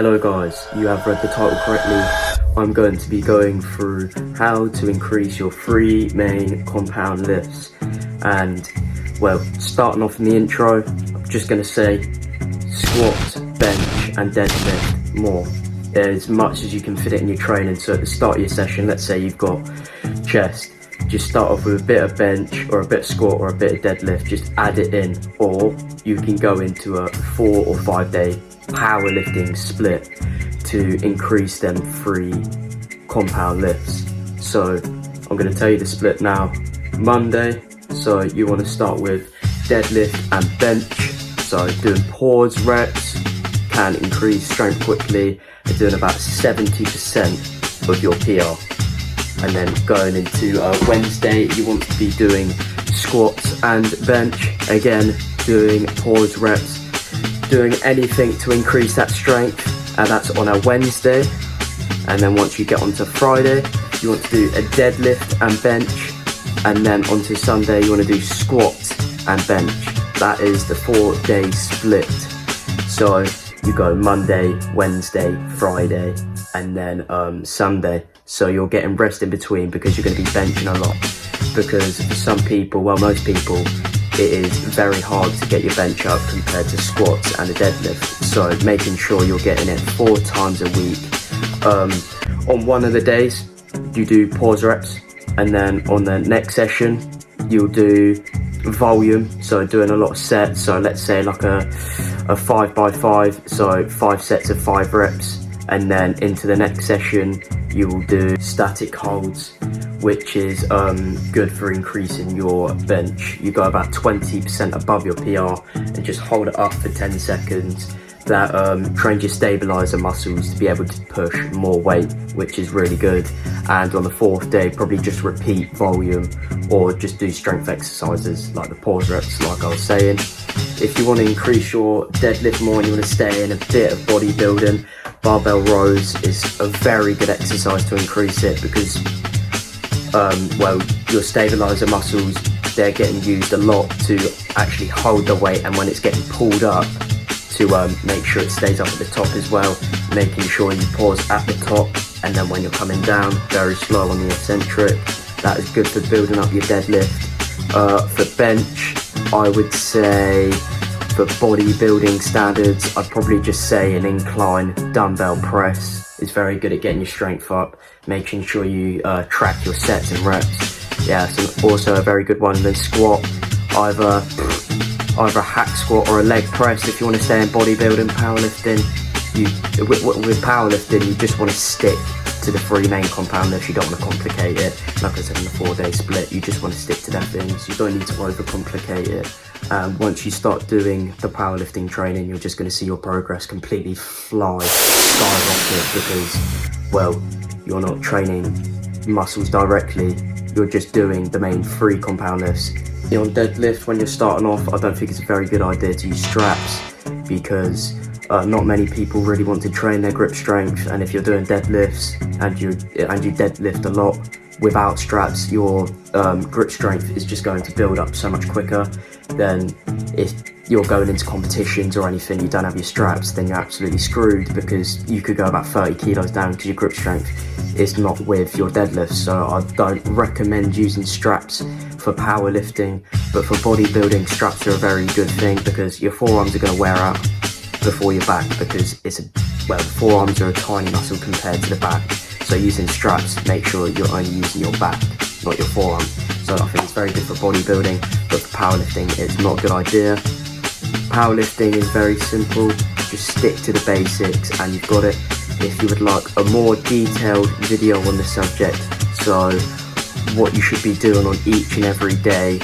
Hello guys, you have read the title correctly. I'm going to be going through how to increase your 3 main compound lifts. And well, starting off in the intro, I'm just going to say squat, bench and deadlift more. As much as you can fit it in your training. So at the start of your session, let's say you've got chest, just start off with a bit of bench or a bit of squat or a bit of deadlift, just add it in. Or you can go into a 4 or 5 day powerlifting split to increase them 3 compound lifts. So I'm going to tell you the split now. Monday, so you want to start with deadlift and bench. So doing pause reps can increase strength quickly and doing about 70% of your PR. And then going into Wednesday, you want to be doing squats and bench, again doing pause reps, doing anything to increase that strength, and that's on a Wednesday. And then once you get onto Friday, you want to do a deadlift and bench, and then onto Sunday you want to do squat and bench. That is the 4-day split. So you go Monday, Wednesday, Friday, and then Sunday. So you're getting rest in between because you're going to be benching a lot. Because for some people, well, most people, it is very hard to get your bench up compared to squats and a deadlift. So making sure you're getting it 4 times a week. On one of the days, you do pause reps, and then on the next session, you'll do volume. So doing a lot of sets. So let's say like a 5x5, so 5 sets of 5 reps. And then into the next session, you will do static holds, which is good for increasing your bench. You go about 20% above your PR and just hold it up for 10 seconds. That trains your stabilizer muscles to be able to push more weight, which is really good. And on the 4th day, probably just repeat volume or just do strength exercises like the pause reps, like I was saying. If you want to increase your deadlift more and you want to stay in a bit of bodybuilding, barbell rows is a very good exercise to increase it because well, your stabilizer muscles, they're getting used a lot to actually hold the weight, and when it's getting pulled up, to make sure it stays up at the top as well, making sure you pause at the top, and then when you're coming down very slow on the eccentric. That is good for building up your deadlift. For bench, I would say for bodybuilding standards, I'd probably just say an incline dumbbell press is very good at getting your strength up, making sure you track your sets and reps. Yeah, so also a very good one. Then squat, either a hack squat or a leg press if you want to stay in bodybuilding. Powerlifting, with powerlifting, you just want to stick to the 3 main compound lifts. You don't want to complicate it. Like I said in the 4-day split, you just want to stick to them things. You don't need to overcomplicate it. Once you start doing the powerlifting training, you're just going to see your progress completely skyrocket because, well, you're not training muscles directly. You're just doing the main 3 compound lifts. On deadlift, when you're starting off, I don't think it's a very good idea to use straps because not many people really want to train their grip strength. And if you're doing deadlifts and you deadlift a lot without straps, your grip strength is just going to build up so much quicker. Then if you're going into competitions or anything, you don't have your straps, then you're absolutely screwed because you could go about 30 kilos down because your grip strength is not with your deadlift. So I don't recommend using straps for powerlifting, but for bodybuilding, straps are a very good thing because your forearms are going to wear out before your back, because the forearms are a tiny muscle compared to the back. So using straps, make sure you're only using your back, not your forearm. So I think it's very good for bodybuilding, but for powerlifting, it's not a good idea. Powerlifting is very simple. Just stick to the basics and you've got it. If you would like a more detailed video on the subject, so what you should be doing on each and every day,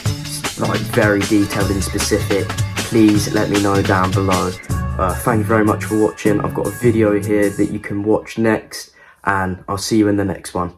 like very detailed and specific, please let me know down below. Thank you very much for watching. I've got a video here that you can watch next, and I'll see you in the next one.